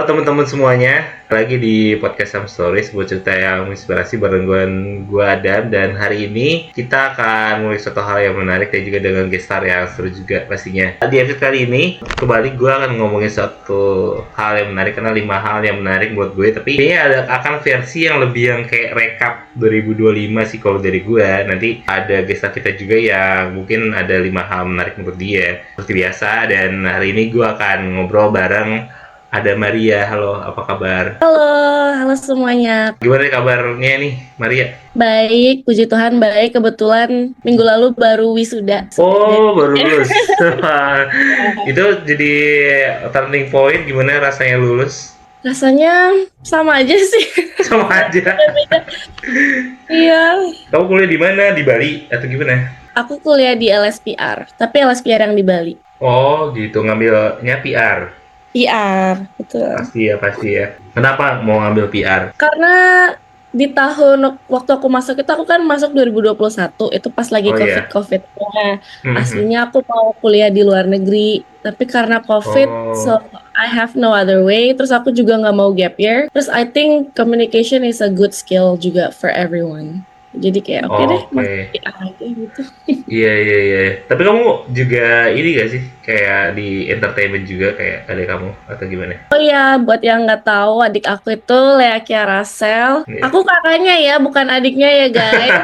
teman-teman semuanya, lagi di podcast Sam Stories, sebuah cerita yang menginspirasi bareng gue Adam. Dan hari ini kita akan mulai suatu hal yang menarik dan juga dengan guest star yang seru juga pastinya. Di episode kali ini, kembali gue akan ngomongin satu hal yang menarik, karena 5 hal yang menarik buat gue. Tapi ini akan versi yang lebih yang kayak recap 2025 sih kalau dari gue. Nanti ada guest star kita juga yang mungkin ada 5 hal menarik menurut dia seperti biasa. Dan hari ini gue akan ngobrol bareng ada Maria. Halo, apa kabar? Halo semuanya. Gimana kabarnya nih, Maria? Baik, puji Tuhan baik. Kebetulan minggu lalu baru wisuda. Oh, baru lulus. Itu jadi turning point, gimana rasanya lulus? Rasanya sama aja sih. Sama aja. Iya. Kamu kuliah di mana? Di Bali atau gimana? Aku kuliah di LSPR, tapi LSPR yang di Bali. Oh, gitu. Ngambilnya PR. PR, betul. Pasti ya. Kenapa mau ngambil PR? Karena di tahun waktu aku masuk itu, aku kan masuk 2021, itu pas lagi Oh, iya. COVID. Nah, Mhm. aslinya aku mau kuliah di luar negeri, tapi karena COVID, Oh. so I have no other way. Terus aku juga nggak mau gap year. Terus I think communication is a good skill juga for everyone. Jadi kayak oke deh, masuk Oke. PR aja gitu. Iya. Tapi kamu juga ini gak sih? Kayak di entertainment juga kayak adik kamu atau gimana? Oh iya, buat yang nggak tahu, adik aku itu Lea Kiara Sel. Iya. Aku kakaknya ya, bukan adiknya ya guys.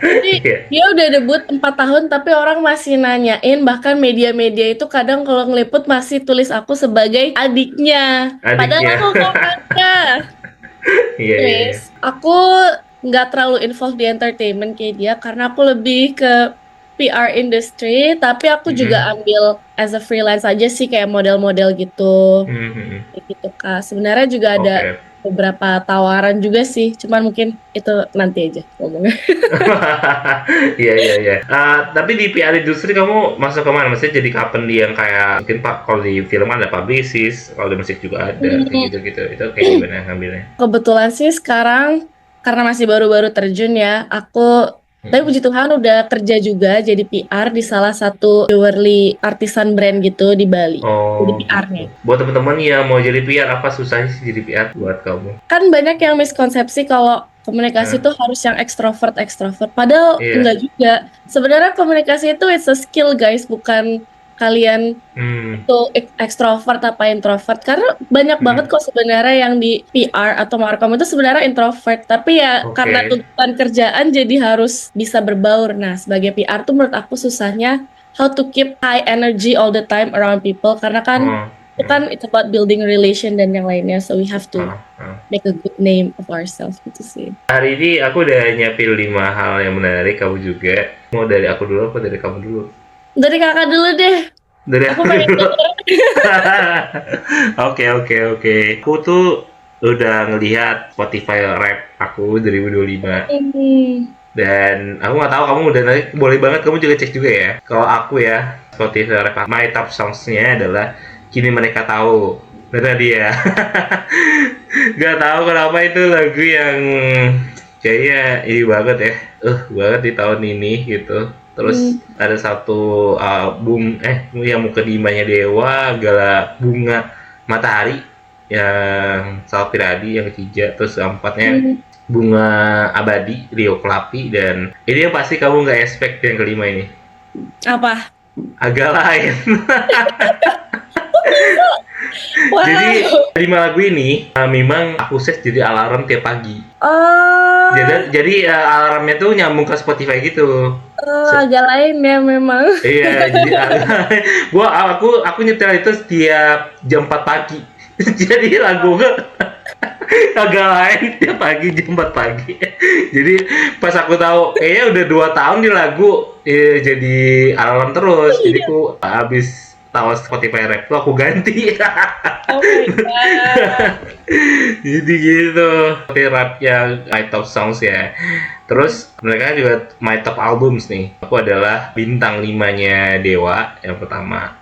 Jadi Iya. dia udah debut 4 tahun, tapi orang masih nanyain, bahkan media-media itu kadang kalau ngeliput masih tulis aku sebagai adiknya. Padahal Adiknya. aku kakaknya. Iya. Anyways, aku nggak terlalu involved di entertainment kayak dia, karena aku lebih ke PR industry, tapi aku juga ambil as a freelance aja sih, kayak model-model gitu. Mhm. Kayak gitu Kak. Sebenarnya juga ada Oke. beberapa tawaran juga sih, cuman mungkin itu nanti aja ngomongnya. Iya. Tapi di PR industri kamu masuk ke mana? Maksudnya jadi company yang kayak mungkin Pak, kalau di film ada publicist, kalau di musik juga ada kayak gitu-gitu. Itu kayak gimana ngambilnya? Kebetulan sih sekarang karena masih baru-baru terjun ya, tapi puji Tuhan udah kerja juga jadi PR di salah satu jewelry artisan brand gitu di Bali. Jadi Oh, PR-nya. gitu. Buat teman-teman yang mau jadi PR, apa susahnya sih jadi PR buat kamu? Kan banyak yang miskonsepsi kalau komunikasi itu harus yang ekstrovert. Padahal Iya. enggak juga. Sebenarnya komunikasi itu it's a skill guys, bukan kalian itu ekstrovert apa introvert. Karena banyak banget kok sebenarnya yang di PR atau markom itu sebenarnya introvert, tapi ya Oke. karena tuntutan kerjaan jadi harus bisa berbaur. Nah, sebagai PR tuh menurut aku susahnya how to keep high energy all the time around people, karena kan itu kan it's about building relation dan yang lainnya, so we have to make a good name of ourselves gitu sih. Hari ini aku udah nyiapin 5 hal yang menarik, kamu juga. Mau dari aku dulu apa dari kamu dulu? Dari kakak dulu deh. Dari Aku aku pengen dulu. denger. Oke. Aku tuh udah ngelihat Spotify Rap aku 2025. Dan aku nggak tahu kamu udah nanti, boleh banget kamu juga cek juga ya. Kalau aku ya, Spotify Rap my top songs-nya adalah Kini Mereka Tahu. Benar dia. Gak tahu kenapa itu lagu yang kayaknya ini banget ya. Banget di tahun ini gitu. Terus ada satu album yang mau kedimanya Dewa, Gala Bunga Matahari yang Salvi Radi yang ketiga, terus keempatnya Bunga Abadi Rio Kelapi, dan ini yang pasti kamu nggak expect yang kelima ini. Apa? Agak lain. Wow. Jadi 5 lagu ini memang aku set jadi alarm tiap pagi. Oh, Jadi alarmnya tuh nyambung ke Spotify gitu. agak lain ya memang. Iya, jadi aku nyetel itu setiap jam 4 pagi. Jadi lagu agak lain tiap pagi jam 4 pagi. Jadi pas aku tahu kayaknya udah 2 tahun di lagu jadi alarm terus. Jadi aku habis tahu Spotify Rap tuh aku ganti. Oh my god. Jadi gitu. Spotify Rap yang my top songs ya. Terus mereka juga my top albums nih. Aku adalah bintang 5-nya Dewa yang pertama.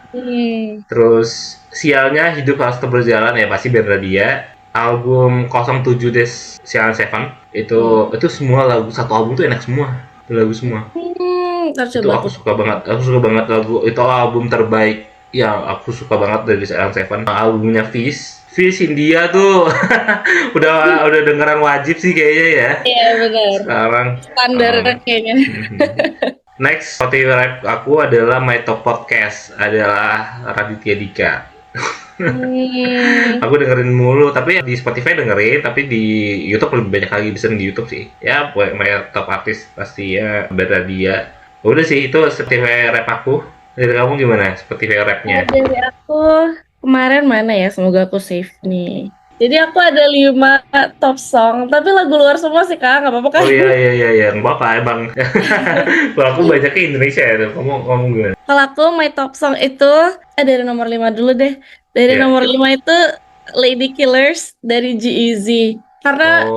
Terus sialnya hidup harus terus berjalan ya, pasti Bernadia. Album 07 Des Sialan Seven itu semua lagu, satu album tuh enak semua. Itu lagu semua. Ntar Itu coba aku suka banget lagu. Itu album terbaik yang aku suka banget dari Sialan Seven. Albumnya Fish India tuh udah dengeran wajib sih kayaknya ya. Iya benar. Sekarang Standar kayaknya. next Spotify rap aku adalah My Top Podcast adalah Raditya Dika. Aku dengerin mulu, tapi di Spotify dengerin, tapi di YouTube lebih banyak lagi, bisa di YouTube sih. Ya, My Top Artist pasti ya Beradia. Udah sih itu Spotify rap aku. Dari kamu gimana Spotify rapnya? Dari aku kemarin mana ya? Semoga aku save nih. Jadi aku ada 5 top song, tapi lagu luar semua sih Kak, nggak apa-apa kan? Oh iya, nggak apa-apa emang. Kalau aku banyaknya Indonesia ya tuh. Kamu gimana? Kalau aku my top song itu dari nomor 5 dulu deh. Dari nomor 5 itu Lady Killers dari G-Eazy. Karena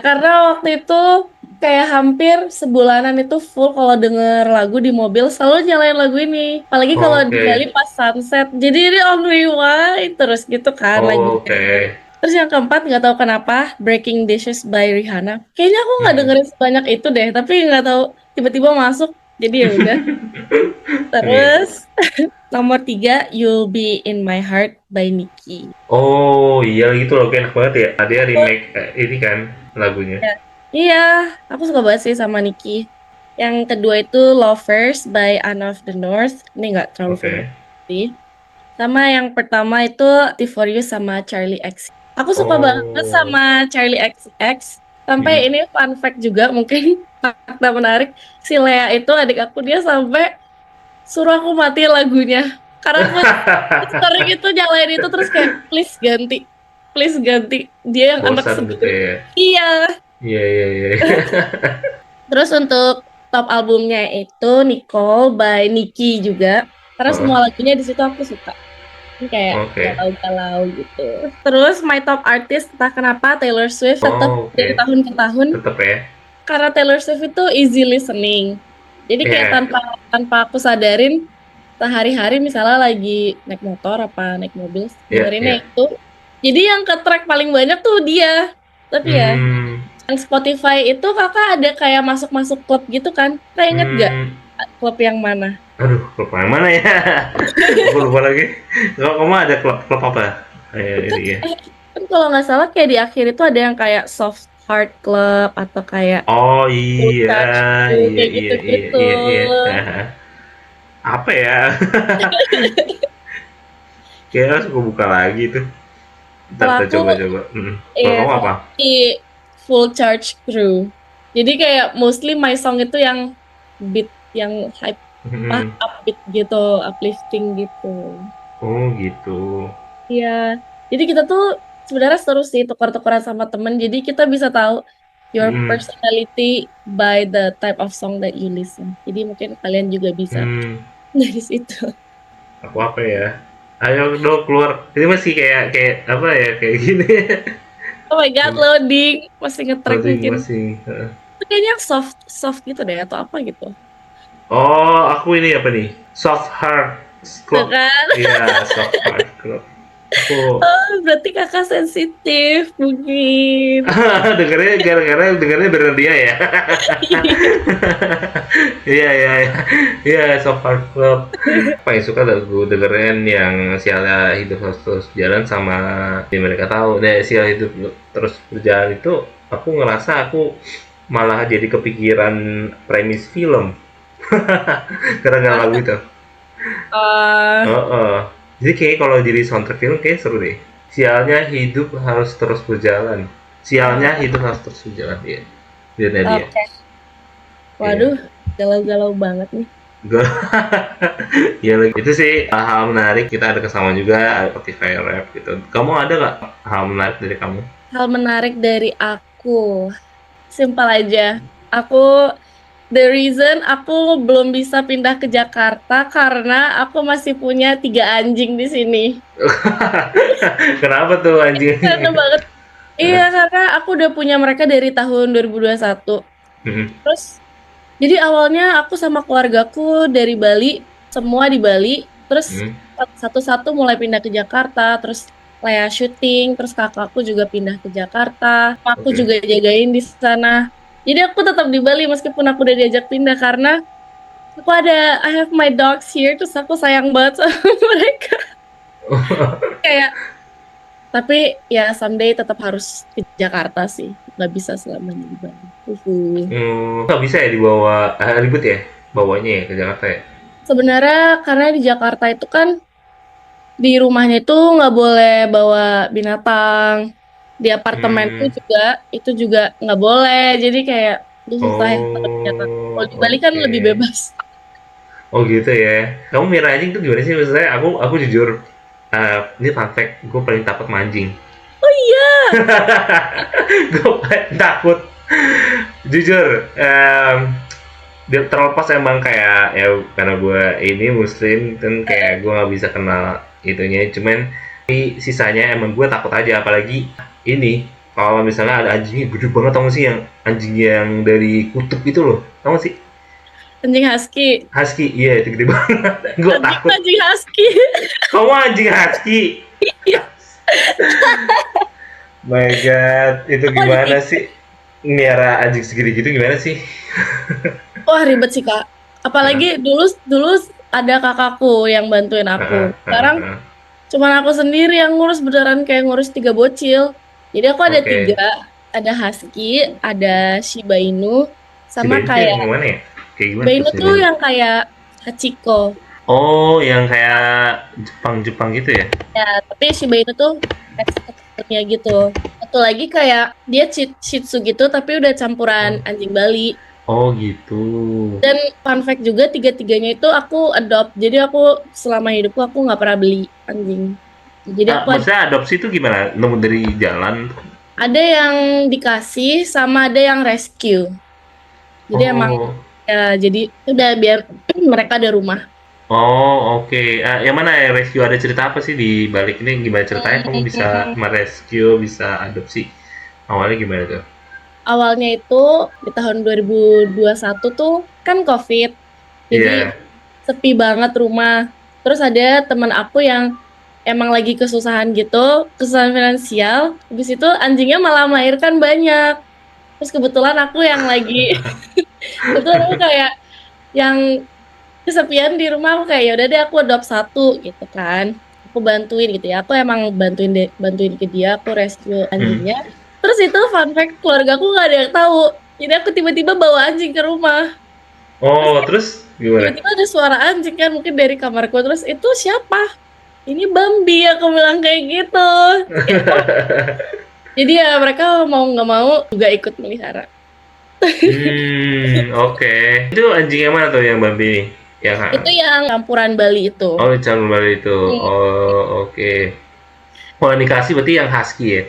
karena waktu itu kayak hampir sebulanan itu full kalau denger lagu di mobil selalu nyalain lagu ini. Apalagi kalau di Bali pas sunset. Jadi ini on rewind terus gitu kan lagu. Terus yang keempat nggak tahu kenapa Breaking Dishes by Rihanna. Kayaknya aku nggak dengerin sebanyak itu deh, tapi nggak tahu tiba-tiba masuk. Jadi ya udah. Terus nomor 3 You'll Be in My Heart by Nicki. Oh iya gitu loh, enak banget ya. Dia remake ini kan lagunya. Iya, aku suka banget sih sama Nicki. Yang kedua itu Lovers by Anna of the North. Ini nggak terlalu famous sih. Sama yang pertama itu The For You sama Charlie X. Aku suka banget sama Charlie XX. Sampai ini fun fact juga, mungkin fakta menarik. Si Lea itu adik aku, dia sampai suruh aku mati lagunya. Karena aku sering itu nyalain itu terus kayak please ganti. Dia yang anak segitu. Iya. Iya. Terus untuk top albumnya itu Nicole by Nicki juga. Karena semua lagunya di situ aku suka. Kayak galau-galau gitu. Terus my top artist entah kenapa Taylor Swift tetap dari tahun ke tahun. Tetap ya. Karena Taylor Swift itu easy listening. Jadi kayak tanpa aku sadarin sehari-hari misalnya lagi naik motor apa naik mobil dengerinnya itu. Jadi yang ke track paling banyak tuh dia. Tapi ya yang Spotify itu kakak ada kayak masuk klub gitu kan? Kakak inget gak klub yang mana? Aduh, klub yang mana ya? Aku lupa lagi. Kamu ada klub apa? Kan kalau nggak salah kayak di akhir itu ada yang kayak soft heart club atau kayak iya. gitu. Apa ya? Kayaknya harus aku buka lagi tuh. Ntar coba. Kalau kamu apa? Di Full Charge Crew. Jadi kayak mostly my song itu yang beat yang hype, upbeat gitu, uplifting gitu. Oh gitu. Iya. Jadi kita tuh sebenarnya seru sih tukar-tukaran sama temen. Jadi kita bisa tahu your personality by the type of song that you listen. Jadi mungkin kalian juga bisa dari situ. Aku apa ya? Ayo dong keluar. Ini masih kayak apa ya, kayak gini. Oh my god, loading. Masih nge-track mungkin. Itu kayaknya soft gitu deh atau apa gitu. Oh, aku ini apa nih? Soft Heart Club. Iya, Soft Heart Club. Oh, berarti kakak sensitif mungkin. dengarnya Beradia ya. Iya, Soft Heart Club. Paling suka lagu dengerin yang Sialnya Hidup Harus Terus Jalan sama yang mereka tahu. Nah, Sial Hidup Terus Berjalan itu aku ngerasa aku malah jadi kepikiran premis film. Gara-gara lagu itu. Jadi kayak kalau jadi soundtrack film kayak seru deh. Sialnya hidup harus terus berjalan. Sialnya hidup harus terus berjalan ya. Dia. Waduh, galau-galau banget nih. Ya itu sih hal menarik. Kita ada kesamaan juga Spotify rap gitu. Kamu ada nggak hal menarik dari kamu? Hal menarik dari aku, simpel aja. The reason aku belum bisa pindah ke Jakarta karena aku masih punya 3 anjing di sini. Kenapa tuh anjing? Karena banget. Iya, karena aku udah punya mereka dari tahun 2021. Terus, jadi awalnya aku sama keluargaku dari Bali, semua di Bali. Terus satu-satu mulai pindah ke Jakarta. Terus Lea syuting, terus kakakku juga pindah ke Jakarta. Aku juga jagain di sana. Jadi aku tetap di Bali meskipun aku udah diajak pindah karena I have my dogs here, terus aku sayang banget sama mereka. Kayak Tapi ya someday tetap harus ke Jakarta sih. Nggak bisa selamanya di Bali. Nggak bisa ya dibawa, ribet ya bawanya ya ke Jakarta ya? Sebenarnya karena di Jakarta itu kan di rumahnya itu nggak boleh bawa binatang. Di apartemenku Hmm, juga itu juga nggak boleh. Jadi kayak itu susah ya kalau di Jakarta. Kalau di Bali kan oke. lebih bebas. Oh gitu ya. Kamu miara anjing tuh gimana sih? Maksudnya aku jujur, ini fun fact, gue paling takut mancing. Oh iya, Gue paling takut. Jujur, terlepas emang kayak ya karena gue ini muslim kan kayak gue nggak bisa kenal itunya, cuman sisanya emang gue takut aja, apalagi ini kalau misalnya ada anjingnya gede banget, tau gak sih yang anjing yang dari kutub itu loh, tau gak sih? anjing husky. Husky, iya itu gede banget. Gue takut. Anjing husky. Kamu anjing husky? Iya. My God, itu Aku ada gimana tiga. sih? Miara anjing segede gitu gimana sih? Wah ribet sih Kak. Apalagi dulu dulu ada kakakku yang bantuin aku. Sekarang cuman aku sendiri yang ngurus beneran kayak ngurus tiga bocil. Jadi aku ada Oke. tiga, ada husky, ada Shiba Inu, Si sama Ben tuh yang kayak gimana ya? Kayak gimana Shiba tuh Inu si tuh Ben? yang kayak Hachiko. Oh, yang kayak Jepang-Jepang gitu ya? Ya, tapi Shiba Inu tuh teksturnya gitu. Satu lagi kayak dia Shih Tzu gitu, tapi udah campuran Oh, anjing Bali. oh gitu. Dan fun fact juga tiga-tiganya itu aku adopt. Jadi aku selama hidupku aku nggak pernah beli anjing. Jadi aku Maksudnya adopsi itu gimana? Nemu dari jalan? ada yang dikasih sama ada yang rescue. Jadi emang Oh, ya jadi udah biar mereka ada rumah. oh oke. Yang mana ya rescue, ada cerita apa sih di balik ini? Gimana ceritanya kamu bisa Hmm, merescue, bisa adopsi? Awalnya gimana tuh? awalnya itu di tahun 2021 tuh kan COVID. Jadi Iya. sepi banget rumah. Terus ada teman aku yang emang lagi kesusahan gitu, kesusahan finansial. Habis itu anjingnya malah melahirkan banyak. Terus kebetulan aku yang lagi kebetulan aku kayak yang kesepian di rumah, aku kayak ya udah deh aku adopt satu gitu kan. Aku bantuin gitu ya. Aku emang bantuin ke dia, aku rescue Hmm. anjingnya. Terus itu fun fact keluarga aku nggak ada yang tahu. Jadi aku tiba-tiba bawa anjing ke rumah. Terus Oh, kayak terus gimana? tiba-tiba ada suara anjing kan mungkin dari kamarku. Terus itu siapa? Ini Bambi, aku bilang kayak gitu. Terus kayak, oh, jadi ya mereka mau nggak mau juga ikut melihara. Oke. Itu anjing yang mana tuh yang Bambi ini? Yang Itu yang campuran Bali itu. oh, calon baru itu. Hmm. Oh, oke. Kalau dikasih berarti yang husky ya?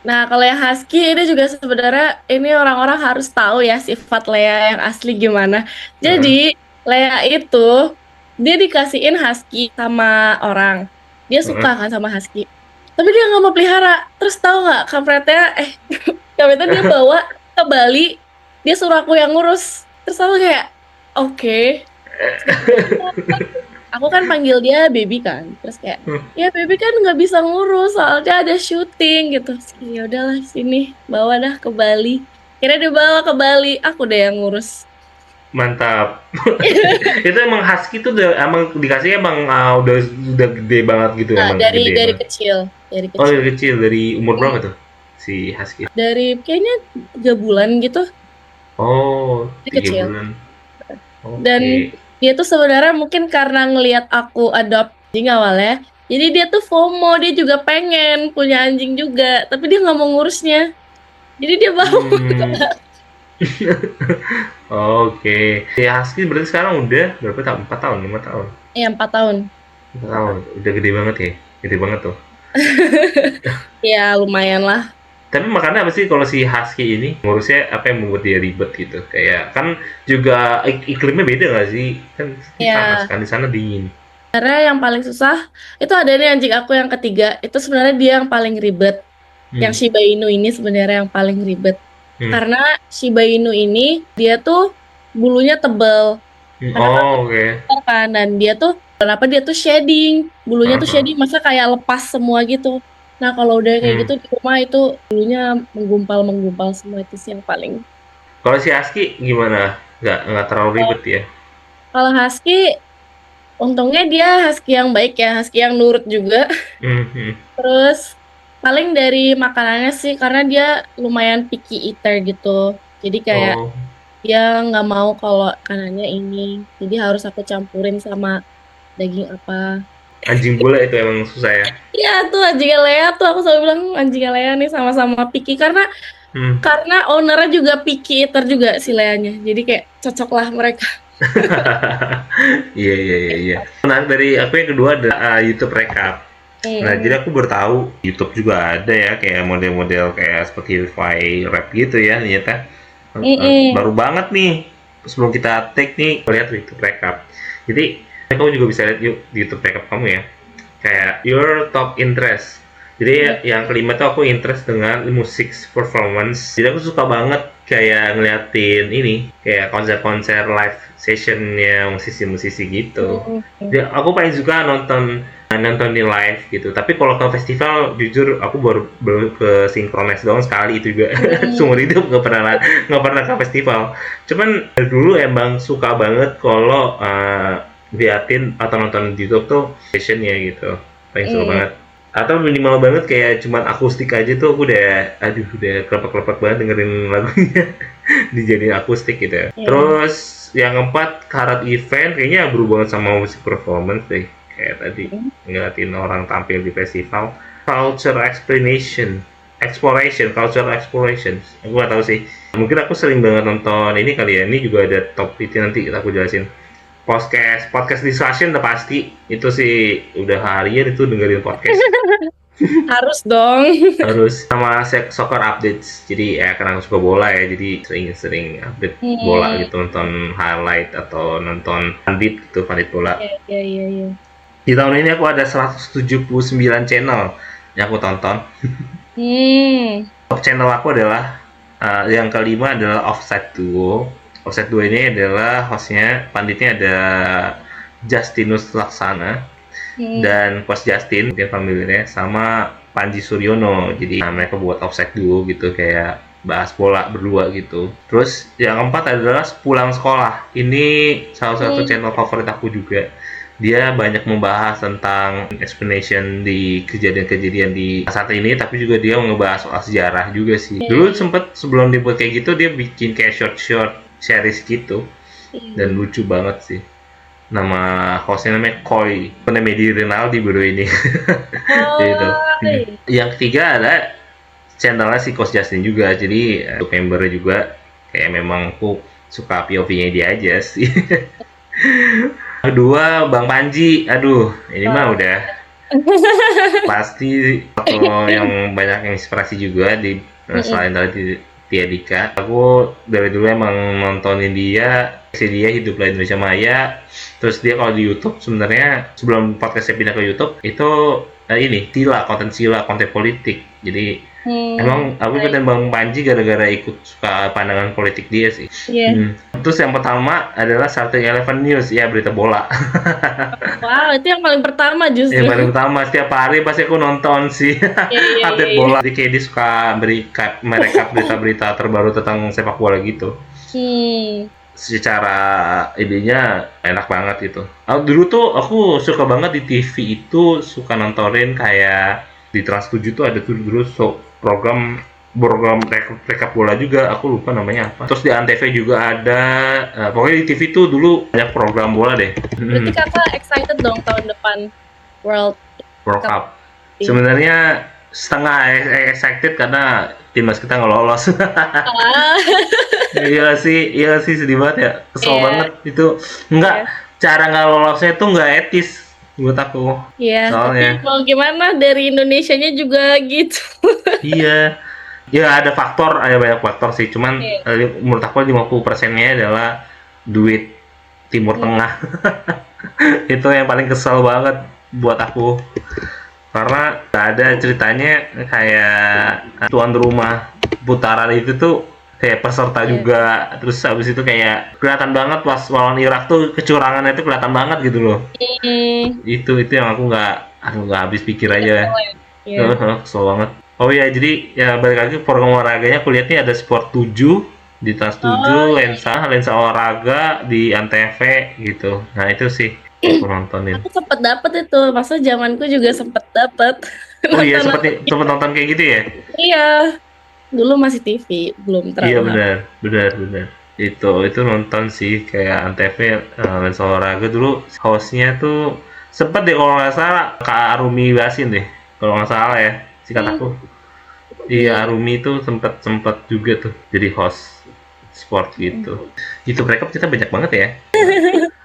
Nah, kalau yang husky ini juga sebenarnya ini orang-orang harus tahu ya sifat Lea yang asli gimana. Heeh. Jadi, Lea itu dia dikasihin husky sama orang. Dia Heeh. suka kan sama husky. Tapi dia nggak mau pelihara. Terus tahu nggak kampretnya kampretnya dia bawa ke Bali, dia suruh aku yang ngurus. Terus aku kayak, oke. Aku kan panggil dia baby kan, terus kayak ya baby kan nggak bisa ngurus soalnya ada syuting gitu. Terus kayak, ya udahlah sini bawa dah ke Bali. Kira dibawa ke Bali, aku deh yang ngurus. Mantap. Itu emang husky tuh emang dikasih emang udah gede banget gitu, Nah, emang dari gede dari banget. kecil, dari Oh, kecil. dari kecil, dari umur Hmm. berapa tuh si husky? Dari kayaknya 3 bulan gitu, Oh, dari tiga kecil. bulan. Dan Oke. dia tuh sebenarnya mungkin karena ngelihat aku adopt anjing awalnya, jadi dia tuh FOMO, dia juga pengen punya anjing juga, tapi dia nggak mau ngurusnya. Jadi dia bawa ke Hmm, Bali. oke. Si husky berarti sekarang udah berapa tahun? 4 tahun, 5 tahun. 4 tahun. 4 tahun. Udah gede banget ya. Gede banget tuh. Ya lumayan lah. Tapi makanya apa sih kalau si husky ini ngurusnya, apa yang membuat dia ribet gitu? Kayak kan juga iklimnya beda nggak sih? Kan panas Ya, kan, di sana dingin. karena yang paling susah itu ada nih anjing aku yang ketiga. Itu sebenarnya dia yang paling ribet. Hmm. Yang Shiba Inu ini sebenarnya yang paling ribet. Hmm. Karena Shiba Inu ini dia tuh bulunya tebel. Karena kan Oh, oke. besar kan dan dia tuh kenapa dia tuh shedding. Bulunya tuh Heeh. shedding masa kayak lepas semua gitu. Nah, kalau udah kayak Hmm. gitu di rumah itu bulunya menggumpal-menggumpal semua itu sih yang paling. Kalau si husky gimana? Nggak terlalu ribet ya? Kalau husky untungnya dia husky yang baik ya, husky yang nurut juga. Hmm. Hmm. Terus Paling dari makanannya sih, karena dia lumayan picky eater gitu. Jadi kayak Oh, dia nggak mau kalau makanannya ini. Jadi harus aku campurin sama daging apa. anjing bola itu emang susah ya. Iya tuh anjingnya Lea tuh aku selalu bilang anjingnya Lea nih sama-sama picky Hmm. karena ownernya juga picky eater juga si Leanya. Jadi kayak cocok lah mereka. Iya iya iya iya. Nah dari aku yang kedua ada YouTube Recap. Nah Hmm. jadi aku bertahu YouTube juga ada ya kayak model-model kayak Spotify rap gitu ya ternyata. Mm-mm. Baru banget nih sebelum kita take nih lihat YouTube Recap. Jadi kamu juga bisa lihat yuk di YouTube Recap kamu ya. Kayak your top interest. Jadi yang kelima tuh aku interest dengan musik performance. Jadi aku suka banget kayak ngeliatin ini kayak konser-konser live sessionnya musisi-musisi gitu. Mm-mm. Jadi aku paling suka nontonin live gitu. Tapi kalau ke festival jujur aku baru ke Synchronize doang sekali itu juga. Mm. Seumur hidup nggak pernah ke festival. Cuman dari dulu emang suka banget kalau liatin atau nonton di YouTube tuh sessionnya gitu paling seru Mm. banget atau minimal banget kayak cuman akustik aja tuh aku udah kelepek-kelepek banget dengerin lagunya dijadiin akustik gitu ya. Mm. Terus yang keempat karat event kayaknya berhubungan sama musik performance deh kayak tadi ngeliatin orang tampil di festival culture culture exploration aku nggak tahu sih mungkin aku sering banget nonton ini kali ya ini juga ada top itu nanti aku jelasin podcast discussion udah pasti itu sih udah harian itu dengerin podcast Harus dong. harus sama soccer updates jadi ya karena aku suka bola ya jadi sering-sering update bola Hmm. gitu nonton highlight atau nonton pandit bola Iya, iya, iya, iya. di tahun ini aku ada 179 channel yang aku tonton Hmm. top channel aku adalah yang kelima adalah Offside Duo. Offside Duo ini adalah hostnya, panditnya ada Justinus Laksana Hmm. dan Coach Justin, mungkin familiarnya, sama Panji Suryono. Jadi mereka buat Offside Duo gitu kayak bahas bola berdua gitu. Terus yang keempat adalah Pulang Sekolah. Ini salah satu Hmm. channel favorit aku juga. Dia banyak membahas tentang explanation di kejadian-kejadian di saat ini, tapi juga dia ngebahas soal sejarah juga sih. Iya, Dulu iya, sempet sebelum dibuat kayak gitu, dia bikin kayak short-short series gitu, iya. dan lucu banget sih. Nama hostnya namanya Koi, Medi Rinaldi bro ini. Gitu. Oh, iya. Yang ketiga ada channelnya si Coach Justin juga, jadi membernya juga kayak memang aku suka POV-nya dia aja sih. Kedua Bang Panji, aduh ini mah Oh. udah pasti atau yang banyak inspirasi juga di Mm-mm. selain dari Tia Dika. Aku dari dulu emang nontonin dia, si dia Hiduplah Indonesia Maya. Terus dia kalau di YouTube sebenarnya sebelum podcastnya pindah ke YouTube itu ini konten politik. Jadi emang aku Baik. ikutin Bang Panji gara-gara ikut suka pandangan politik dia sih. Iya. Terus yang pertama adalah Starting Eleven News, ya berita bola. Wow, itu yang paling pertama Yang paling justru. utama setiap hari pasti aku nonton sih Iya, iya, iya, update iya. bola. Jadi kayak dia suka merekap berita-berita terbaru tentang sepak bola gitu. Hmm. Secara idenya enak banget gitu. Dulu tuh aku suka banget di TV itu suka nontonin kayak di Trans 7 tuh ada tuh dulu program rekap bola juga aku lupa namanya apa terus di Antv juga ada pokoknya di TV tuh dulu banyak program bola deh. Berarti kakak excited dong tahun depan World World Cup. Cup sebenarnya setengah excited karena timnas kita nggak lolos. Ah, Iya sih sedih banget ya kesel iya, banget itu nggak iya. cara nggak lolosnya tuh nggak etis buat aku Iya, tapi soalnya mau gimana dari Indonesianya juga gitu. iya ya ada banyak faktor sih cuman Iya. menurut aku 50%-nya adalah duit Timur Hmm. Tengah. Itu yang paling kesel banget buat aku karena gak ada ceritanya kayak tuan rumah putaran itu tuh kayak peserta Iya. juga terus habis itu kayak kelihatan banget pas lawan Irak tuh kecurangannya itu kelihatan banget gitu loh. Hmm. Itu yang aku nggak habis pikir aja. Iya. Kesel banget. Oh iya, jadi ya balik lagi program olahraganya aku lihat nih ada Sport 7 di Tas Oh, 7, iya. lensa olahraga di Antv gitu. Nah, itu sih aku nontonin. Aku sempet dapet itu, masa zamanku juga sempet dapet. Oh iya, Nonton. sempet nonton kayak gitu ya? Iya, dulu masih TV, belum Iya terlalu benar, benar, benar. Itu nonton sih kayak Antv, Lensa Olahraga dulu hostnya tuh sempet deh kalau nggak salah Kak Arumi Basin deh, kalau nggak salah ya, sikat Hmm, aku. Iya, iya. Arumi tuh sempet sempet juga tuh jadi host sport gitu. Itu mereka kita banyak banget ya.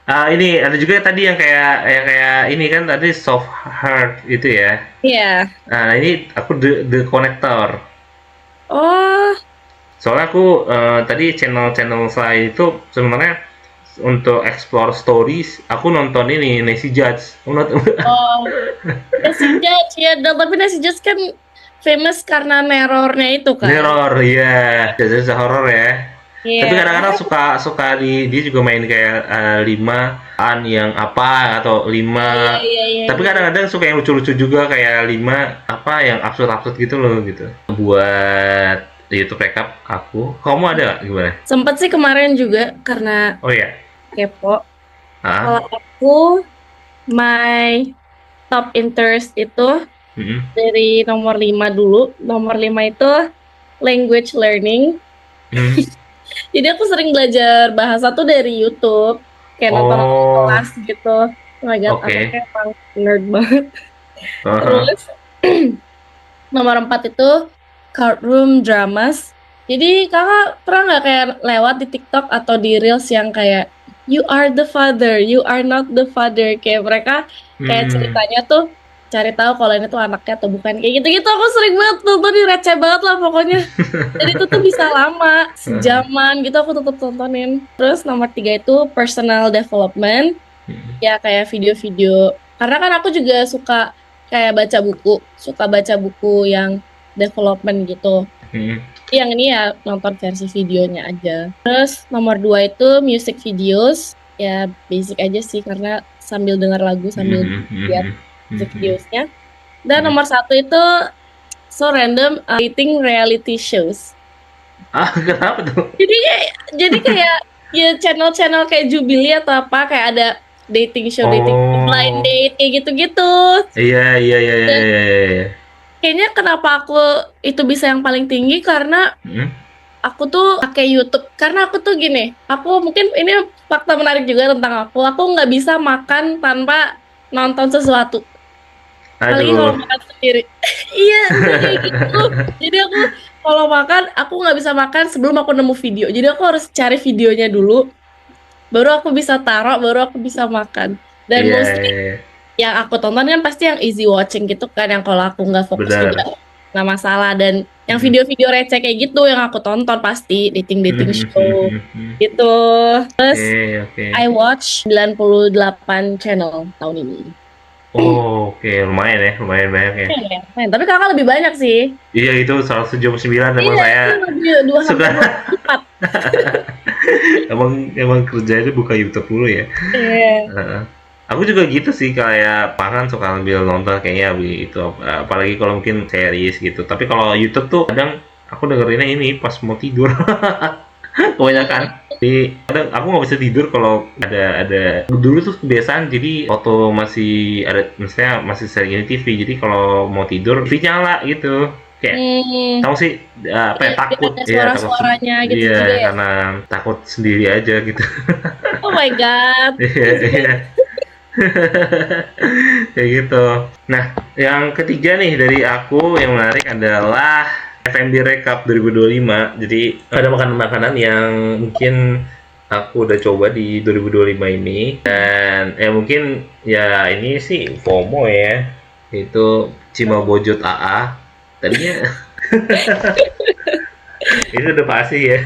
Ini ada juga tadi yang kayak ini kan tadi soft heart itu ya. Iya. Nah ini aku the connector. Oh, Soalnya aku tadi channel-channel saya itu sebenarnya untuk explore stories aku nonton ini Nancy Judge. Kamu nonton? oh, Nasi Judge ya, tapi Nasi Judge kan famous karena nerornya itu kan. Horror ya, jasa horor ya. Tapi Iya. kadang-kadang suka suka dia juga main kayak lima an yang apa atau Oh, iya, lima. iya, iya, Tapi iya. kadang-kadang suka yang lucu-lucu juga kayak lima apa yang absurd-absurd gitu loh gitu. Buat YouTube recap aku. Kamu ada nggak gimana? Sempet sih kemarin juga karena Oh ya. kepo. Kalau Ah. aku, my top interest itu Mm-mm. dari nomor 5 dulu. Nomor 5 itu language learning. Hmm. Jadi aku sering belajar bahasa tuh dari YouTube. Kayak nonton-nonton Oh, kelas gitu. Oh my god, oke. anaknya emang nerd banget. Aha. Terus nomor 4 itu courtroom dramas. Jadi kakak pernah nggak kayak lewat di TikTok atau di Reels yang kayak you are the father, you are not the father. Kayak mereka kayak Hmm. ceritanya tuh cari tahu kalau ini tuh anaknya atau bukan. Kayak gitu-gitu aku sering banget nonton, receh banget lah pokoknya. Dan itu tuh bisa lama, Aha. sejaman gitu aku tetap tontonin. Terus nomor 3 itu personal development. Hmm. Ya kayak video-video. Karena kan aku juga suka kayak suka baca buku yang development gitu. Hmm. Yang ini ya nonton versi videonya aja. Terus nomor 2 itu music videos. Ya basic aja sih karena sambil dengar lagu sambil Hmm. lihat Hmm. music Hmm. videosnya. Dan Hmm. nomor 1 itu so random dating reality shows. Ah, kenapa tuh? Jadi kayak ya channel-channel kayak Jubilee atau apa kayak ada dating show, blind Oh, date kayak gitu-gitu. iya, iya, iya, iya, Dan iya, iya, iya. kayaknya kenapa aku itu bisa yang paling tinggi karena Hmm? aku tuh pakai YouTube. Karena aku tuh gini, aku mungkin ini fakta menarik juga tentang aku. Aku nggak bisa makan tanpa nonton sesuatu. Apalagi kalau Aduh. makan sendiri. Iya, udah kayak gitu. Jadi aku kalau makan, aku nggak bisa makan sebelum aku nemu video. Jadi aku harus cari videonya dulu, baru aku bisa taruh, baru aku bisa makan. Dan Iya, mostly iya, iya. yang aku tonton kan pasti yang easy watching gitu kan, yang kalau aku nggak fokus juga Benar. nggak masalah. Dan yang Hmm. video-video receh kayak gitu yang aku tonton pasti dating-dating Hmm. show Hmm. Hmm. gitu. Terus Oke, oke. I watch 98 channel tahun ini. Oh, oke, lumayan ya, lumayan banyak ya. Ya, men. Tapi kakak lebih banyak sih. Iya, itu 179 emang Iya, saya itu lebih hampir suka. 24. emang kerjanya buka YouTube dulu ya. Iya. Heeh. Aku juga gitu sih kayak makan suka ambil nonton kayaknya itu apalagi kalau mungkin series gitu. Tapi kalau YouTube tuh kadang aku dengerinnya ini pas mau tidur kebanyakan. Jadi kadang aku nggak bisa tidur kalau ada dulu tuh kebiasaan jadi waktu masih ada misalnya masih sering ini TV jadi kalau mau tidur TV nyala gitu kayak Hmm, tahu sih apa ya iya, biar takut ada ya takut suara-suaranya gitu iya juga ya. karena takut sendiri aja gitu. Oh my God. Iya, Easy iya. banget. Kayak gitu. Nah, yang ketiga nih dari aku yang menarik adalah FMB Recap 2025. Jadi ada makanan-makanan yang mungkin aku udah coba di 2025 ini dan ya mungkin ya ini sih FOMO ya. Itu Cimabojot AA. Tadinya itu udah pasti ya.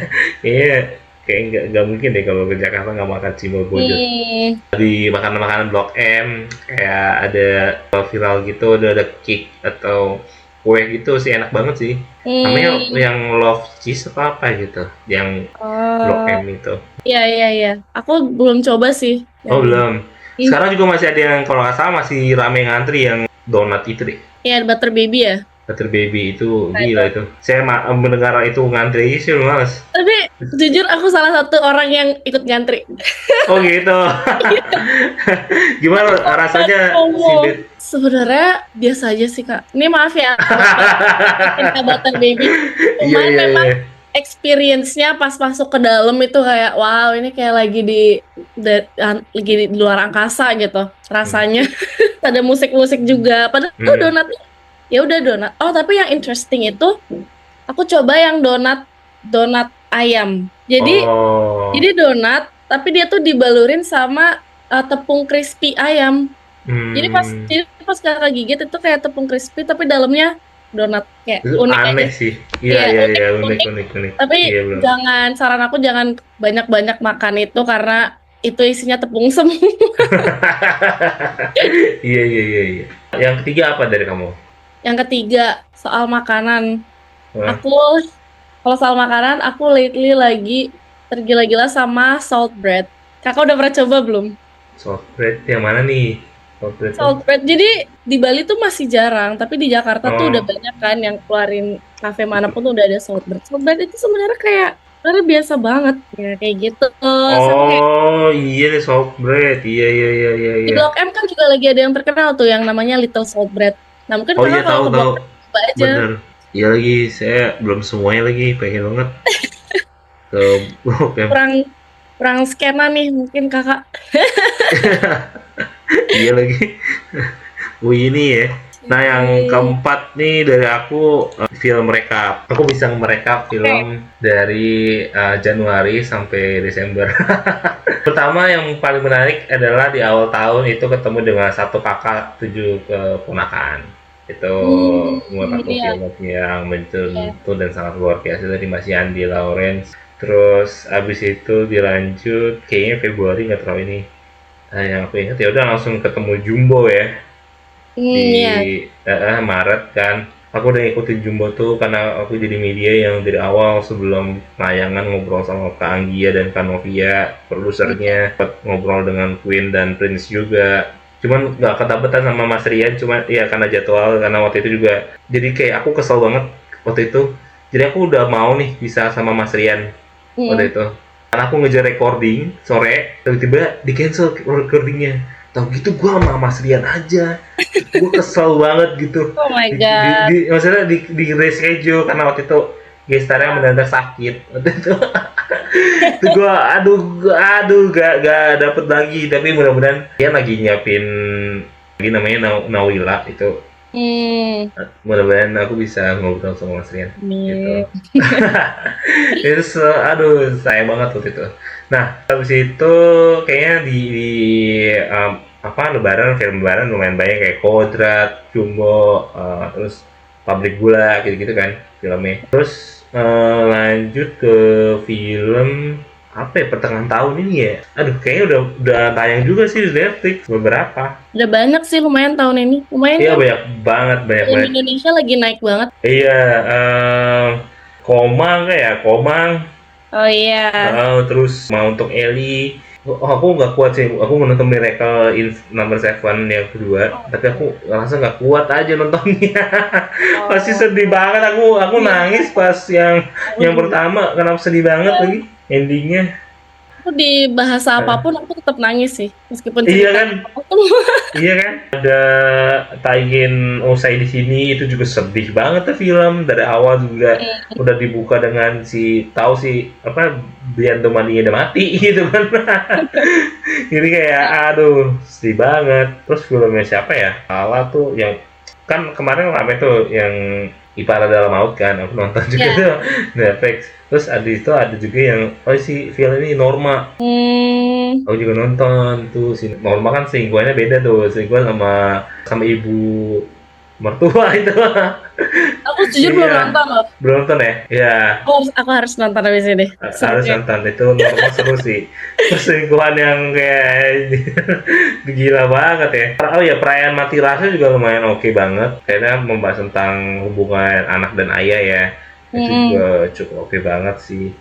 Iya, kayak nggak mungkin deh kalau ke Jakarta nggak makan Cimabojot. Hmm, Di makanan-makanan Blok M kayak ada viral gitu ada cake atau kue gitu sih enak banget sih namanya hmm. yang love cheese apa gitu yang Blok Oh, M itu. iya, iya, iya. Aku belum coba sih Oh yang itu. belum, sekarang juga masih ada yang kalau nggak salah masih rame ngantri yang donat itu deh. Iya, Butter Baby ya? Butter Baby itu gila itu. Saya mendengar itu ngantri sih males. Tapi jujur aku salah satu orang yang ikut ngantri. Oh gitu. Gimana rasanya Cindy? Sebenarnya biasa aja sih kak. Ini maaf ya, cinta Butter Baby. Cuman memang experience-nya pas masuk ke dalam itu kayak wow, ini kayak lagi di luar angkasa gitu rasanya. Ada musik-musik juga. Padahal donatnya ya udah donat. Oh tapi yang interesting itu aku coba yang donat ayam. Jadi donat tapi dia tuh dibalurin sama tepung crispy ayam. Jadi pas kakak gigit itu kayak tepung crispy tapi dalamnya donat, kayak unik aneh aja sih. Iya unik. Tapi saran aku jangan banyak-banyak makan itu karena itu isinya tepung semua. Iya. Yang ketiga apa dari kamu? Yang ketiga soal makanan. Kalau soal makanan aku lately lagi tergila-gila sama salt bread. Kakak udah pernah coba belum? Salt bread yang mana nih? Salt bread. Jadi di Bali tuh masih jarang, tapi di Jakarta tuh udah banyak kan yang keluarin, kafe manapun tuh udah ada salt bread. Salt bread itu sebenarnya kayak biasa banget ya, kayak gitu. Iya deh salt bread. Iya. Di Blok M kan juga lagi ada yang terkenal tuh yang namanya Little Salt Bread. Nah mungkin iya tahu. coba aja. Bener. Iya lagi, saya belum semuanya lagi, pengen banget ke Blok M. Kurang skena nih mungkin kakak. Iya lagi. Ini ya. Nah yang keempat nih dari aku film rekap. Aku bisa merekap film dari Januari sampai Desember. Pertama yang paling menarik adalah di awal tahun itu ketemu dengan satu kakak 7 keponakan. Itu merupakan film yang menyentuh dan sangat luar biasa dari Mas Yandi Lawrence. Terus abis itu dilanjut kayaknya Februari nggak tahu ini. Yang aku ingat ya udah langsung ketemu Jumbo ya. Di Maret kan. Aku udah ngikutin Jumbo tuh karena aku jadi media yang dari awal sebelum tayangan ngobrol sama Kak Anggia dan Kak Novia, produsernya, ngobrol dengan Queen dan Prince juga. Cuman nggak ketabetan sama Mas Rian, cuma ya karena jadwal, karena waktu itu juga. Jadi kayak aku kesel banget waktu itu. Jadi aku udah mau nih bisa sama Mas Rian waktu itu. Karena aku ngejar recording sore, tiba-tiba di cancel recordingnya. Tahu gitu gue sama Mas Rian aja. Gue kesel banget gitu. Oh my god. Maksudnya di reschedule karena waktu itu gestarnya mendadak sakit. Waktu itu gue aduh gak dapet lagi. Tapi mudah-mudahan dia lagi nyiapin lagi namanya Nawila itu. Mudah-mudahan aku bisa ngobrol sama Mas Rian gitu. Itu sayang banget waktu itu. Nah habis itu kayaknya di film lebaran lumayan banyak kayak Kodrat, Jumbo, terus Pabrik Gula gitu kan filmnya. Terus lanjut ke film apa ya pertengahan tahun ini ya. Kayaknya udah tayang juga sih di Netflix beberapa. Udah banyak sih lumayan tahun ini. Lumayan. Iya banyak banget. Indonesia lagi naik banget. Iya, Komang. Oh iya. Terus mau untuk Ellie. Aku nggak kuat sih. Aku nonton Miracle in Number 7 yang kedua, tapi aku rasa nggak kuat aja nontonnya. Pasti sedih banget. Aku nangis pas yang pertama. Kenapa sedih banget lagi endingnya? Aku di bahasa apapun aku tetap nangis sih, meskipun iya kan? Iya kan? Ada Taigin Osai di sini itu juga sedih banget tuh film dari awal juga udah dibuka dengan Brian Domani udah mati gitu kan. Jadi kayak sedih banget. Terus filmnya siapa ya? Ala tuh yang kan kemarin rame tuh yang Ipara Dalam Laut kan, aku nonton juga tuh Netflix. Terus ada juga yang film ini Norma. Aku juga nonton tuh si Norma kan selingkuhannya beda tuh, selingkuhan sama ibu mertua itu. Aku jujur belum nonton loh. Belum nonton ya? Iya. Aku harus nonton abis ini. Harus nonton, itu Norma seru sih. Perselingkuhan yang kayak gila banget ya. Oh ya, Perayaan Mati Rasa juga lumayan oke banget. Karena membahas tentang hubungan anak dan ayah ya. Itu juga cukup oke banget sih.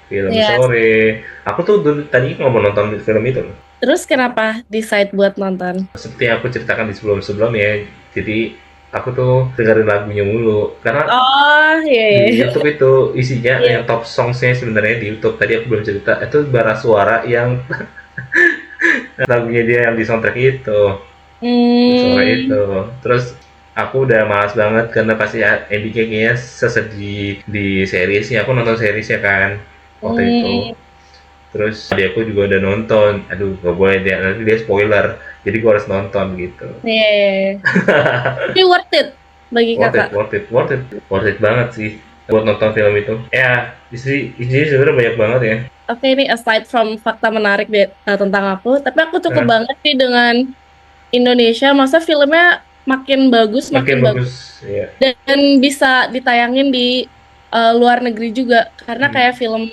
Film Sore. Aku tuh tadi mau nonton film itu. Terus kenapa decide buat nonton? Seperti yang aku ceritakan di sebelum-sebelum ya. Jadi aku tuh dengerin lagunya mulu karena Oh, iya, di iya. YouTube itu isinya Iya. yang top songsnya sebenarnya di YouTube tadi aku belum cerita itu bara suara yang lagunya dia yang di soundtrack itu di suara itu Hmm. terus aku udah malas banget karena pasti endingnya kayaknya sesedih di seriesnya aku nonton seriesnya kan waktu itu Hmm. terus dia aku juga udah nonton aduh gak boleh dia nanti dia spoiler jadi gua harus nonton gitu. Iya, iya, iya. Tapi worth it bagi Worth it, kakak. worth it, worth it, worth it banget sih buat nonton film itu. Ya, isi sebenarnya banyak banget ya. Oke, ini aside from fakta menarik tentang aku, tapi aku cukup Nah, banget sih dengan Indonesia. Masa filmnya makin makin bagus, bagus ya. dan bisa ditayangin di luar negeri juga. Karena Hmm. kayak film,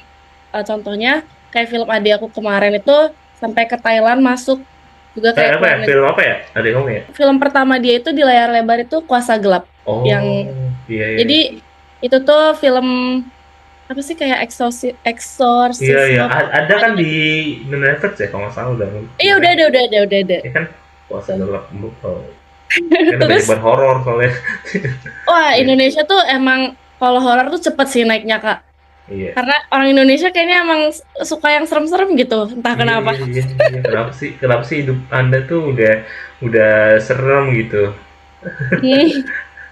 contohnya kayak film adik aku kemarin itu sampai ke Thailand masuk juga kayak Apa ya? keluar negeri. Film apa ya? Ada kamu ya? Film pertama dia itu di layar lebar itu Kuasa Gelap, yang Oh, iya iya. jadi itu tuh film apa sih kayak Iya iya. eksorsisme. Ada kan di Netflix ya kalau nggak salah udah. Iya, udah ada. Ya kan? Puasa Tuh. gelap oh. Kan banyak Terus, banget horor soalnya. wah, Iya. Indonesia tuh emang kalau horor tuh cepet sih naiknya, Kak. Iya. Karena orang Indonesia kayaknya emang suka yang serem-serem gitu, entah Iya kenapa. iya iya iya. Kenapa sih hidup Anda tuh udah serem gitu? Hmm.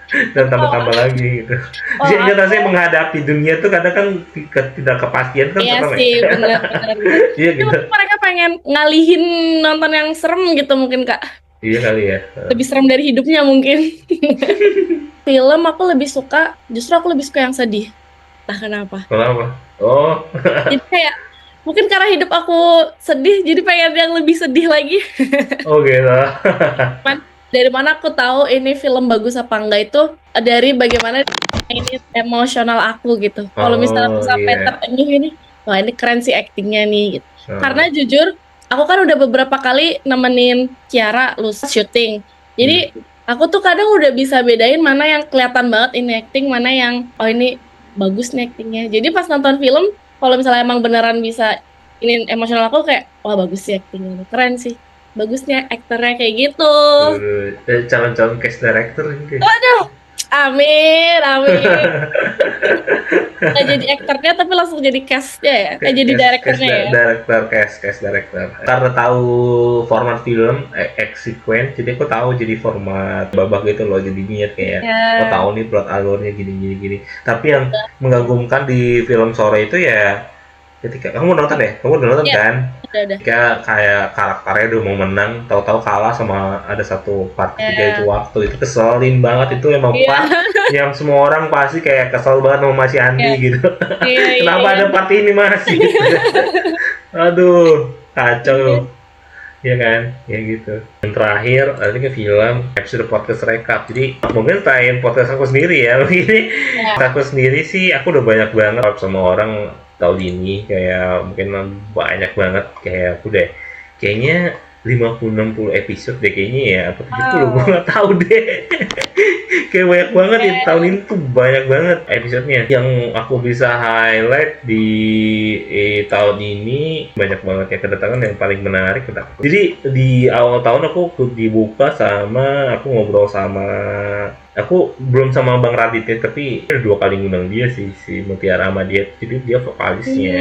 Dan tambah-tambah lagi gitu. Oh, Jadi rasanya aku, menghadapi dunia tuh kadang kan ketidakkepastian kan iya serem ya. sih, benar-benar. Iya Tapi gitu. mungkin mereka pengen ngalihin nonton yang serem gitu mungkin, Kak. Iya kali ya. Lebih serem dari hidupnya mungkin. Film justru aku lebih suka yang sedih. Entah kenapa. Kenapa? Oh, Jadi kayak, mungkin karena hidup aku sedih, jadi pengen yang lebih sedih lagi. oh gitu. Dari mana aku tahu ini film bagus apa enggak itu dari bagaimana ini emosional aku gitu. Kalau misalnya aku Oh sampai iya. terenyuh ini, wah ini keren sih aktingnya nih gitu. Oh. Karena jujur, aku kan udah beberapa kali nemenin Kiara lulus syuting. Jadi aku tuh kadang udah bisa bedain mana yang kelihatan banget ini acting, mana yang oh ini bagus nih actingnya. Jadi pas nonton film, kalau misalnya emang beneran bisa ini emosional aku kayak wah bagus sih actingnya, keren sih. Bagusnya aktornya kayak gitu. Calon-calon cast director gitu. Waduh, amin, amin. Nggak jadi aktornya tapi langsung jadi castnya ya, kayak jadi direkturnya ya. Director, cast director. Karena tahu format film, sequence, jadi aku tahu jadi format babak gitu loh, jadi niat kayak, Ya, oh tahu nih plot alurnya gini. Tapi yang mengagumkan di film sore itu ya, ketika kamu nonton ya, kamu udah nonton ya, kan? udah. Ketika kayak karakternya udah mau menang, tahu-tahu kalah sama ada satu part ketiga Ya, itu waktu itu keselin banget itu emang iya, part yang semua orang pasti kayak kesel banget sama Mas Yandi iya, gitu. iya, iya, Kenapa iya. ada part ini Mas? Gitu. Aduh, kacau. Ya kan, ya gitu. Yang terakhir, nanti ke film episode podcast recap. Jadi mungkin selain podcast aku sendiri ya, begini. Ya. Aku sendiri sih, aku udah banyak banget sama orang tahun ini kayak mungkin banyak banget kayak aku deh. Kayaknya 50-60 episode deh kayaknya ya, apa 70 gue Wow. nggak tahu deh. Kayak banyak banget ya tahun Eh, ini tuh banyak banget episodenya yang aku bisa highlight di tahun ini banyak banget ya kedatangan yang paling menarik jadi di awal tahun aku dibuka sama aku ngobrol sama aku belum sama Bang Radit ya tapi ada 2 kali ngundang dia sih si Mutiara sama dia jadi dia vokalisnya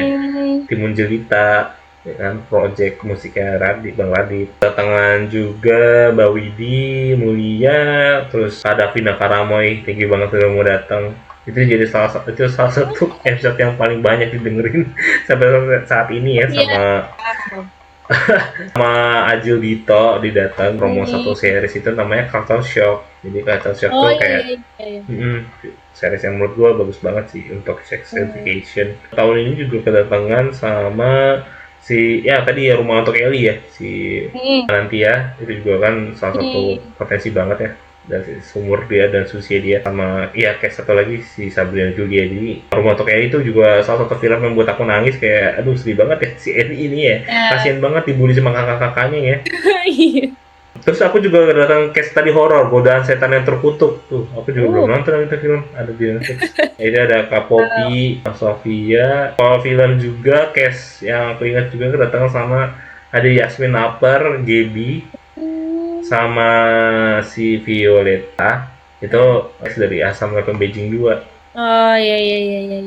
Timun Jelita ya kan project musiknya Bang Radit datangan juga Mbak Widi Mulia terus ada Vina Karamoy tinggi banget udah mau datang itu salah satu episode yang paling banyak didengerin sampai saat ini ya iya. sama Ajil Dito didatang promo Hmm. satu series itu namanya Culture Shock jadi Culture Shock Oh tuh iya, kayak iya. series yang menurut gue bagus banget sih untuk sex education. Tahun ini juga kedatangan sama ya tadi ya Rumah Untuk Ellie ya si Nantia itu juga kan salah satu potensi banget ya dari sumur dia dan susia dia sama kayak satu lagi si Sabrina Julia jadi Rumah Untuk Ellie itu juga salah satu film yang buat aku nangis kayak aduh sedih banget ya si Ellie ini ya kasian banget dibully sama kakak-kakaknya ya. Iya. Terus aku juga datang case tadi horor, Godaan Setan yang Terkutuk. Tuh, aku juga belum nonton itu film, ada di Netflix. Ini ada Kak Poppy, Kak Sofia. Kalau film juga case yang aku ingat juga kedatangan sama ada Yasmin Apar, Gaby, sama si Violeta, Itu dari Asam Level Beijing 2. Oh iya.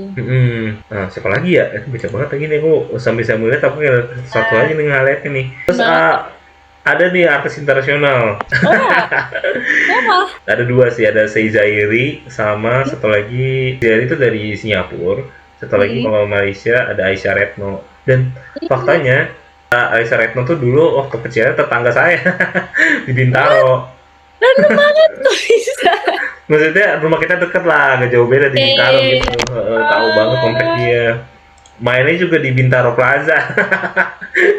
Nah, siapa lagi ya? Itu baca banget lagi nih, aku sambil lihat aku satu lagi nih ngeliatnya nih. Terus ada nih artis internasional. Siapa? Ada dua sih, ada Sei Zairi sama satu lagi, Zairi itu dari Singapura. Satu lagi kalau Malaysia ada Aisyah Retno. Dan faktanya Aisyah Retno tuh dulu waktu kecilnya tetangga saya di Bintaro. Random banget kok bisa. Maksudnya rumah kita deket lah, gak jauh beda di Bintaro gitu. Tahu banget komplek dia. Mainnya juga di Bintaro Plaza.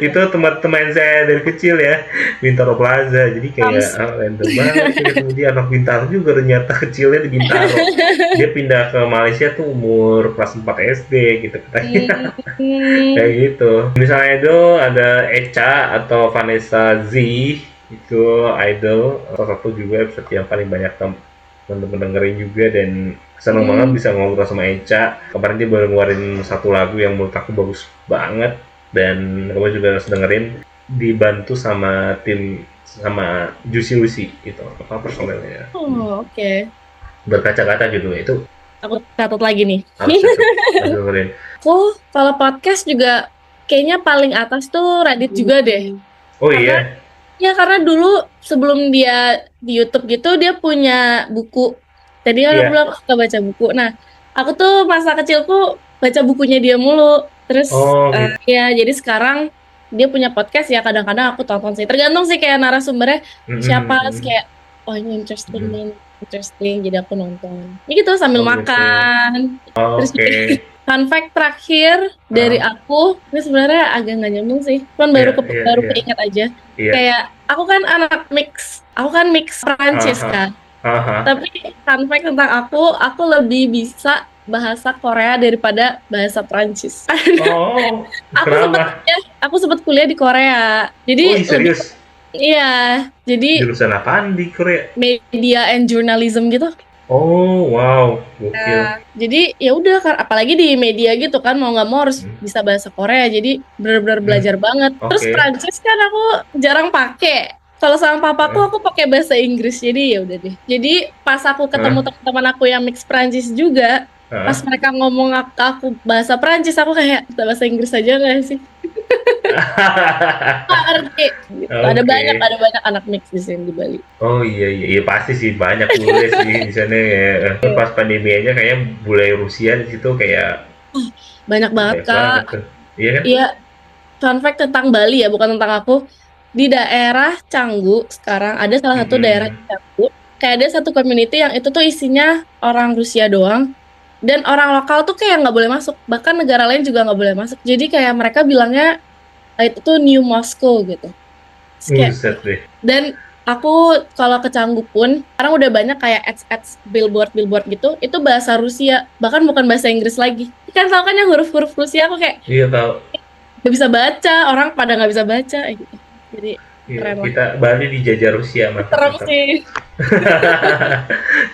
Itu teman-teman saya dari kecil ya, Bintaro Plaza. Jadi kayak random banget sih ketemu dia, anak Bintaro juga ternyata kecilnya di Bintaro. Dia pindah ke Malaysia tuh umur kelas 4 SD gitu katanya. Kayak gitu. Misalnya itu ada Echa atau Vanessa Z, itu idol salah satu juga episode yang paling banyak temen-temen dengerin juga, dan seneng banget bisa ngobrol sama Echa. Kemarin dia baru ngeluarin satu lagu yang menurut aku bagus banget, dan kamu juga harus dengerin, dibantu sama tim, sama Juicy Lucy itu apa personelnya. Oke. Berkaca-kaca gitu itu. Aku catat lagi nih. Harus dengerin. Kalau podcast juga kayaknya paling atas tuh Reddit juga deh. Oh iya. Ya karena dulu sebelum dia di YouTube gitu dia punya buku. Tadi orang bilang suka baca buku. Nah, aku tuh masa kecilku baca bukunya dia mulu. Terus ya jadi sekarang dia punya podcast ya, kadang-kadang aku tonton sih. Tergantung sih kayak narasumbernya siapa, kayak oh ini interesting, jadi aku nonton. Ini gitu sambil makan. Terus fun fact terakhir dari aku, ini sebenarnya agak nggak nyambung sih, kan baru keinget aja. Kayak aku kan mix Prancis kan. Tapi fun fact tentang aku lebih bisa bahasa Korea daripada bahasa Prancis. Aku sempat kuliah di Korea. Jadi serius? Iya, jadi jurusan apaan di Korea? Media and journalism gitu. Oh, wow, gokil. Jadi ya udah, apalagi di media gitu kan, mau nggak mau harus bisa bahasa Korea. Jadi benar-benar belajar banget. Terus Prancis kan aku jarang pakai. Kalau sama papaku aku pakai bahasa Inggris. Jadi ya udah deh. Jadi pas aku ketemu teman-teman aku yang mix Prancis juga, pas mereka ngomong aku bahasa Prancis, aku kayak bahasa Inggris aja nggak sih? Ngerti. Gitu. Ada banyak anak mix di sini di Bali. Oh iya pasti sih banyak bule sih di sana ya. Pas pandemi aja kayaknya bule Rusia di situ kayak banyak banget Kak. Iya kan? Iya. Fun fact tentang Bali ya, bukan tentang aku. Di daerah Canggu sekarang ada salah satu daerah di Canggu. Kayak ada satu community yang itu tuh isinya orang Rusia doang. Dan orang lokal tuh kayak nggak boleh masuk. Bahkan negara lain juga nggak boleh masuk. Jadi kayak mereka bilangnya itu tuh New Moscow gitu. Dan aku kalau ke Canggu pun sekarang udah banyak kayak ads billboard gitu, itu bahasa Rusia, bahkan bukan bahasa Inggris lagi. Kan tau kan yang huruf-huruf Rusia, aku kayak tahu. Gak bisa baca, orang pada nggak bisa baca gitu. Jadi keren kita Bali dijajah Rusia, mantap. Serem sih.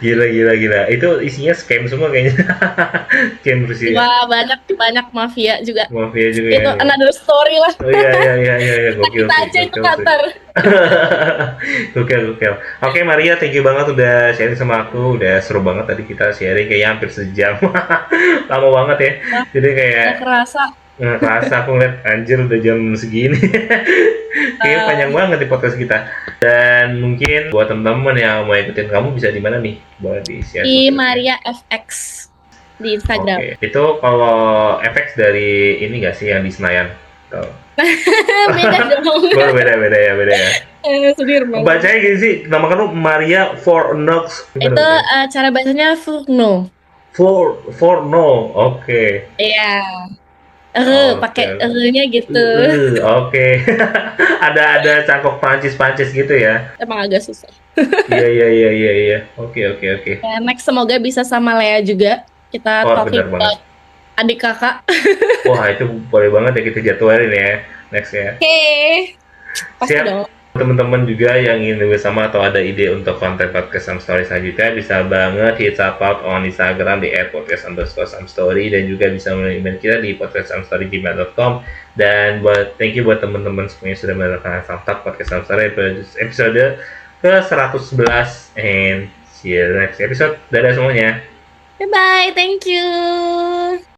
Gila. Itu isinya scam semua kayaknya. Scam Rusia. Wah, banyak mafia juga. Itu ya. Another story lah. Oh iya. Gokil. Kita aja itu Qatar. Gokil. Oke, Maria, thank you banget udah sharing sama aku. Udah seru banget tadi kita sharing kayaknya hampir sejam. Lama banget ya. Jadi kayak nggak kerasa aku ngeliat anjir udah jam segini. Kayaknya panjang banget di podcast kita. Dan mungkin buat teman-teman yang mau ikutin kamu bisa di mana nih? Boleh di-share. Di Maria FX di Instagram. Itu kalau FX dari ini nggak sih yang di Senayan? Beda dong. Beda ya. Sudirman. Bacanya gini sih, nama kamu Maria Fornox. Itu cara bacanya Forno. Forno, oke. Iya. Pakai nya gitu. Oke. Ada cangkok Prancis gitu ya. Emang agak susah. Iya. Oke. Next semoga bisa sama Lea juga. Kita talking about adik kakak. Wah, itu boleh banget ya kita jadwalin ya. Next ya. Oke. Pasti dong. Teman-teman juga yang ingin bersama atau ada ide untuk konten podcast Some Story selanjutnya, bisa banget hit up on Instagram di @podcast_somestory, dan juga bisa email kita di podcast@somestory@gmail.com. Dan thank you buat teman-teman semuanya sudah mendengarkan Samtalk Podcast Some Story episode ke 111, and See you next episode. Dadah semuanya. Bye bye, thank you.